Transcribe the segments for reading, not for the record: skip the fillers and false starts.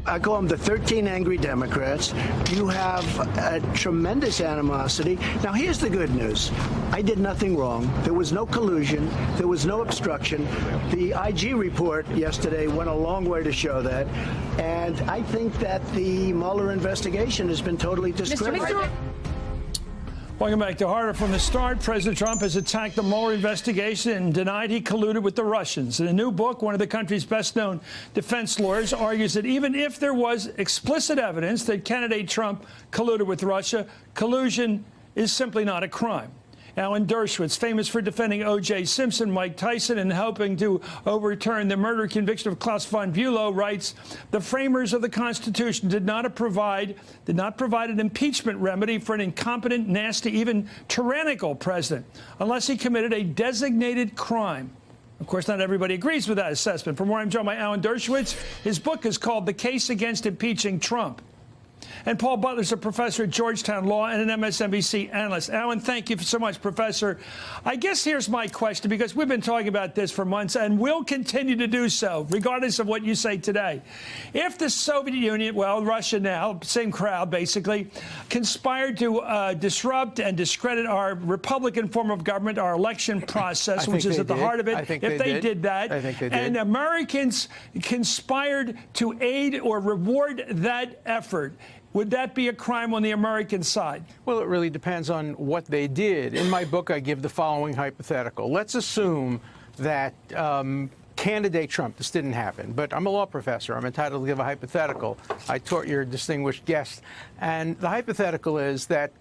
I call them the 13 angry Democrats. You have a tremendous animosity. Now, here's the good news. I did nothing wrong. There was no collusion. There was no obstruction. The IG report yesterday went a long way to show that. And I think that the Mueller investigation has been totally discredited. Welcome back to Harder from the Start. President Trump has attacked the Mueller investigation and denied he colluded with the Russians. In a new book, one of the country's best-known defense lawyers argues that even if there was explicit evidence that candidate Trump colluded with Russia, collusion is simply not a crime. Alan Dershowitz, famous for defending O.J. Simpson, Mike Tyson, and helping to overturn the murder conviction of Klaus von Bülow, writes, the framers of the Constitution did not provide an impeachment remedy for an incompetent, nasty, even tyrannical president, unless he committed a designated crime. Of course, not everybody agrees with that assessment. For more, I'm joined by Alan Dershowitz. His book is called The Case Against Impeaching Trump. And Paul Butler's a professor at Georgetown Law and an MSNBC analyst. Alan, thank you so much, Professor. I guess here's my question, because we've been talking about this for months and will continue to do so, regardless of what you say today. If the Soviet Union, well, Russia now, same crowd, basically, conspired to disrupt and discredit our Republican form of government, our election process, which is at the heart of it, if they did that, and Americans conspired to aid or reward that effort, would that be a crime on the American side? Well, it really depends on what they did. In my book, I give the following hypothetical. Let's assume that candidate Trump, this didn't happen, but I'm a law professor. I'm entitled to give a hypothetical. I taught your distinguished guest. And the hypothetical is that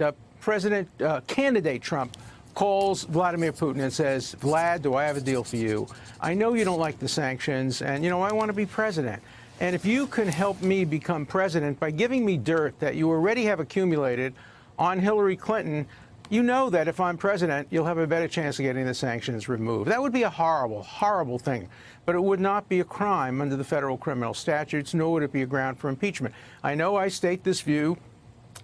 candidate Trump calls Vladimir Putin and says, Vlad, do I have a deal for you? I know you don't like the sanctions, and, I want to be president. And if you can help me become president by giving me dirt that you already have accumulated on Hillary Clinton, you know that if I'm president, you'll have a better chance of getting the sanctions removed. That would be a horrible, horrible thing. But it would not be a crime under the federal criminal statutes, nor would it be a ground for impeachment. I know I state this view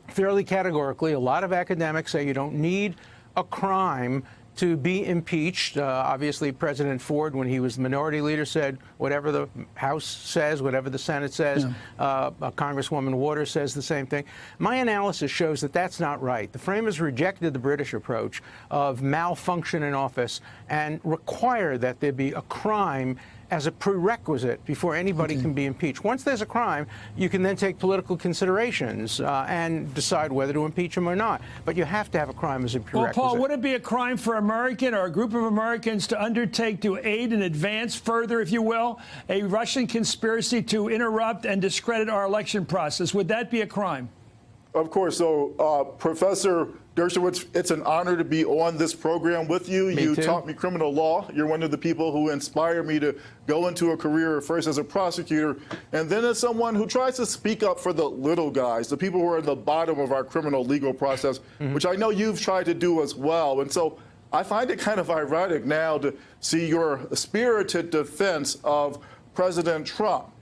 fairly categorically. A lot of academics say you don't need a crime to be impeached. Obviously, President Ford, when he was the minority leader, said whatever the House says, whatever the Senate says. Congresswoman Waters says the same thing. My analysis shows that that's not right. The framers rejected the British approach of malfunction in office and require that there be a crime as a prerequisite before anybody can be impeached. Once there's a crime, you can then take political considerations and decide whether to impeach him or not. But you have to have a crime as a prerequisite. Well, Paul, would it be a crime for American or a group of Americans to undertake to aid and advance further, if you will, a Russian conspiracy to interrupt and discredit our election process? Would that be a crime? Of course. So, Professor Dershowitz, it's an honor to be on this program with you. You taught me criminal law. You're one of the people who inspired me to go into a career first as a prosecutor and then as someone who tries to speak up for the little guys, the people who are at the bottom of our criminal legal process, which I know you've tried to do as well. And so I find it kind of ironic now to see your spirited defense of President Trump.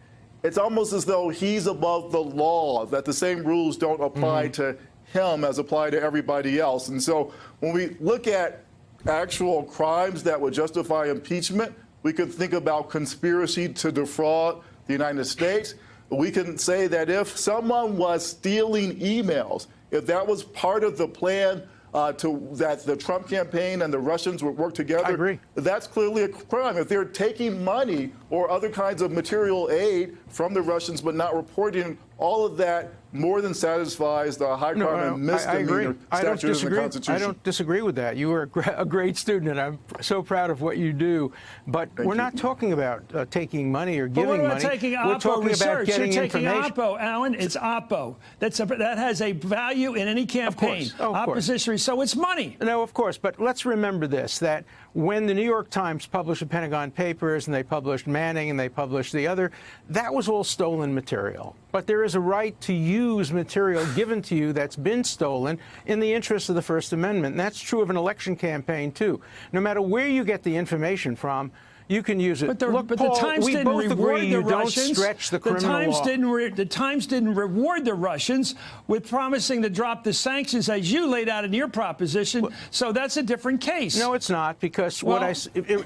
It's almost as though he's above the law, that the same rules don't apply to him as apply to everybody else. And so when we look at actual crimes that would justify impeachment, we could think about conspiracy to defraud the United States. We can say that if someone was stealing emails, if that was part of the plan that the Trump campaign and the Russians would work together, I agree. That's clearly a crime. If they're taking money or other kinds of material aid from the Russians but not reporting, all of that more than satisfies the high crime and misdemeanor statutes in the Constitution. I don't disagree with that. You were a great student, and I'm so proud of what you do. But we're not talking about taking money or giving money. We're taking Oppo research. You're taking Oppo, Alan. It's Oppo. That has a value in any campaign. Of course. Opposition research. So it's money. No, of course. But let's remember this, that when the New York Times published the Pentagon Papers and they published Manning and they published the other, that was all stolen material. But there is a right to use material given to you that's been stolen in the interest of the First Amendment. And that's true of an election campaign, too. No matter where you get the information from, you can use it. But the, Look, but Paul, the Times didn't reward the Russians. Don't stretch the criminal law. The Times didn't reward the Russians with promising to drop the sanctions, as you laid out in your proposition. So that's a different case. No, it's not, because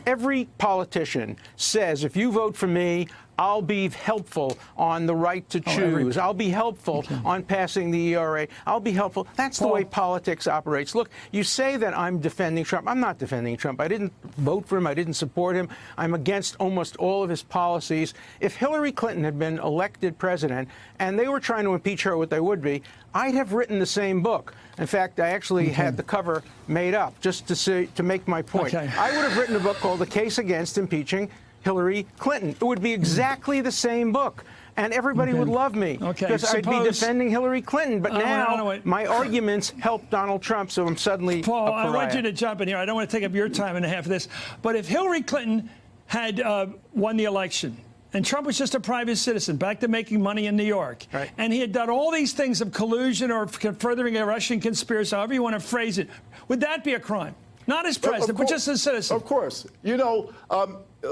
every politician says, if you vote for me, I'll be helpful on the right to choose. I'll be helpful on passing the ERA. I'll be helpful. That's the way politics operates. Look, you say that I'm defending Trump. I'm not defending Trump. I didn't vote for him. I didn't support him. I'm against almost all of his policies. If Hillary Clinton had been elected president and they were trying to impeach her, what they would be, I'd have written the same book. In fact, I actually had the cover made up just to make my point. I would have written a book called The Case Against Impeaching Hillary Clinton. It would be exactly the same book. And everybody would love me because I'd be defending Hillary Clinton. But now my arguments help Donald Trump, so I'm suddenly Paul, a pariah. I want you to jump in here. I don't want to take up your time and a half of this. But if Hillary Clinton had won the election, and Trump was just a private citizen, back to making money in New York, and he had done all these things of collusion or furthering a Russian conspiracy, however you want to phrase it, would that be a crime? Not as president, but just as citizen. Of course. You know,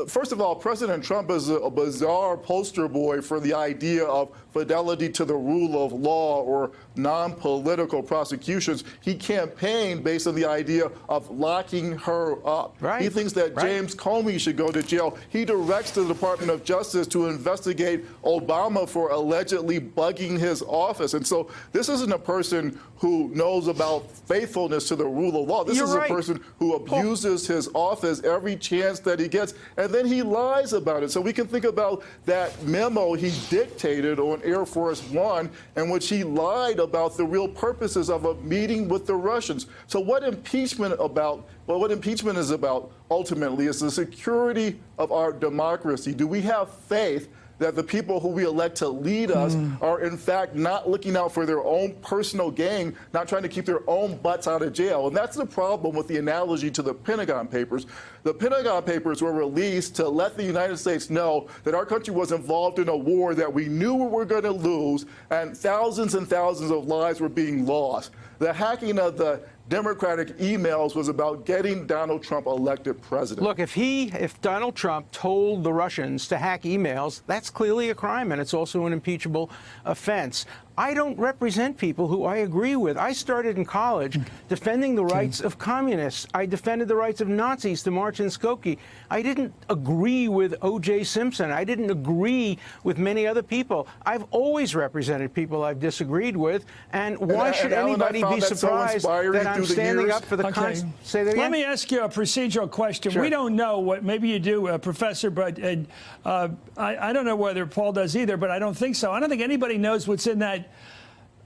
first of all, President Trump is a bizarre poster boy for the idea of fidelity to the rule of law or non-political prosecutions. He campaigned based on the idea of locking her up. He thinks that James Comey should go to jail. He directs the Department of Justice to investigate Obama for allegedly bugging his office. And so this isn't a person who knows about faithfulness to the rule of law. This is a person who abuses his office every chance that he gets, and then he lies about it. So we can think about that memo he dictated on Air Force One, in which he lied about the real purposes of a meeting with the Russians. So what impeachment about? Well, what impeachment is about ultimately is the security of our democracy. Do we have faith that the people who we elect to lead us are in fact not looking out for their own personal gain, not trying to keep their own butts out of jail? And that's the problem with the analogy to the Pentagon Papers. The Pentagon Papers were released to let the United States know that our country was involved in a war that we knew we were going to lose, and thousands of lives were being lost. The hacking of the Democratic emails was about getting Donald Trump elected president. Look, if Donald Trump told the Russians to hack emails, that's clearly a crime, and it's also an impeachable offense. I don't represent people who I agree with. I started in college defending the rights of communists. I defended the rights of Nazis to march in Skokie. I didn't agree with O.J. Simpson. I didn't agree with many other people. I've always represented people I've disagreed with, and why should anybody be surprised that I'm standing up for the Constitution? Say that again? Let me ask you a procedural question. Sure. We don't know what, maybe you do, Professor, but I don't know whether Paul does either, but I don't think so. I don't think anybody knows what's in that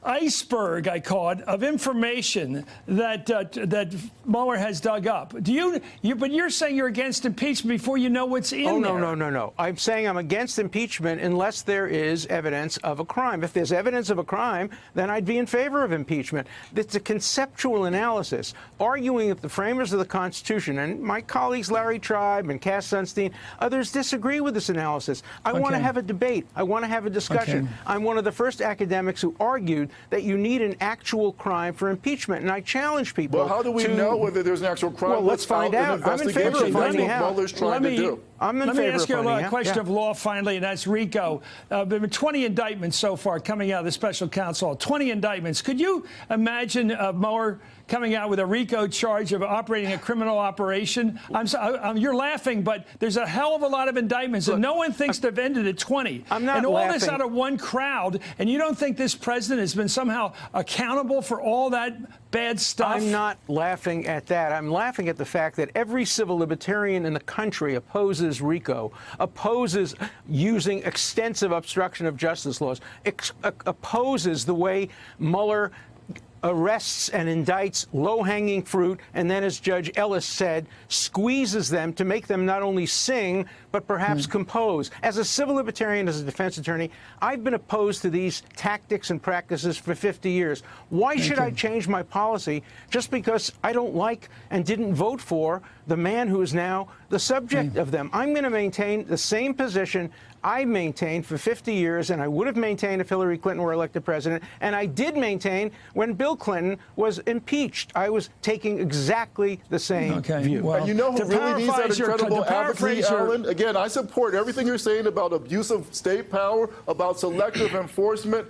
iceberg, I call it, of information that that Mueller has dug up. But you're saying you're against impeachment before you know what's in there. No. I'm saying I'm against impeachment unless there is evidence of a crime. If there's evidence of a crime, then I'd be in favor of impeachment. It's a conceptual analysis, arguing that the framers of the Constitution, and my colleagues Larry Tribe and Cass Sunstein, others disagree with this analysis. I want to have a debate. I want to have a discussion. I'm one of the first academics who argued that you need an actual crime for impeachment, and I challenge people. Well, how do we know whether there's an actual crime? Well, let's find out. I'm in favor of finding out. Let me ask you a question of law finally, and that's RICO. There have been 20 indictments so far coming out of the special counsel. 20 indictments. Could you imagine Mueller coming out with a RICO charge of operating a criminal operation? You're laughing, but there's a hell of a lot of indictments, and no one thinks they've ended at 20. I'm not and all laughing. this out of one crowd, and you don't think this president has been somehow accountable for all that bad stuff? I'm not laughing at that. I'm laughing at the fact that every civil libertarian in the country opposes RICO, opposes using extensive obstruction of justice laws, opposes the way Mueller arrests and indicts low-hanging fruit, and then, as Judge Ellis said, squeezes them to make them not only sing, but perhaps compose. As a civil libertarian, as a defense attorney, I've been opposed to these tactics and practices for 50 years. Why should I change my policy just because I don't like and didn't vote for the man who is now the subject of them? I'm going to maintain the same position I maintained for 50 years, and I would have maintained if Hillary Clinton were elected president, and I did maintain when Bill Clinton was impeached. I was taking exactly the same view. Well, and you know who really needs that incredible advocacy, Alan? Again, I support everything you're saying about abuse of state power, about selective enforcement.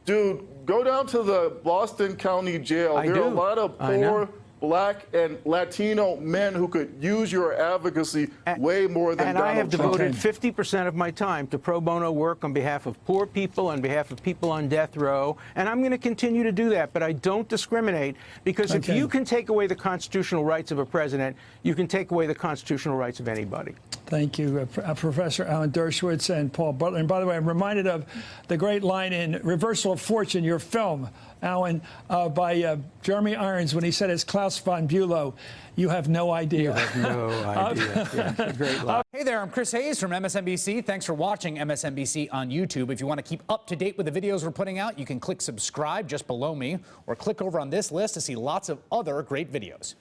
Dude, go down to the Boston County Jail. There are a lot of poor Black and Latino men who could use your advocacy way more than and Donald I have Trump. devoted 50% of my time to pro bono work on behalf of poor people, on behalf of people on death row, and I'm going to continue to do that. But I don't discriminate, because if you can take away the constitutional rights of a president, you can take away the constitutional rights of anybody. Thank you, Professor Alan Dershowitz and Paul Butler. And by the way, I'm reminded of the great line in Reversal of Fortune, your film, Alan, by Jeremy Irons, when he said as Klaus von Bülow, "You have no idea." You have no idea. Yeah, great line. Hey there, I'm Chris Hayes from MSNBC. Thanks for watching MSNBC on YouTube. If you want to keep up to date with the videos we're putting out, you can click subscribe just below me, or click over on this list to see lots of other great videos.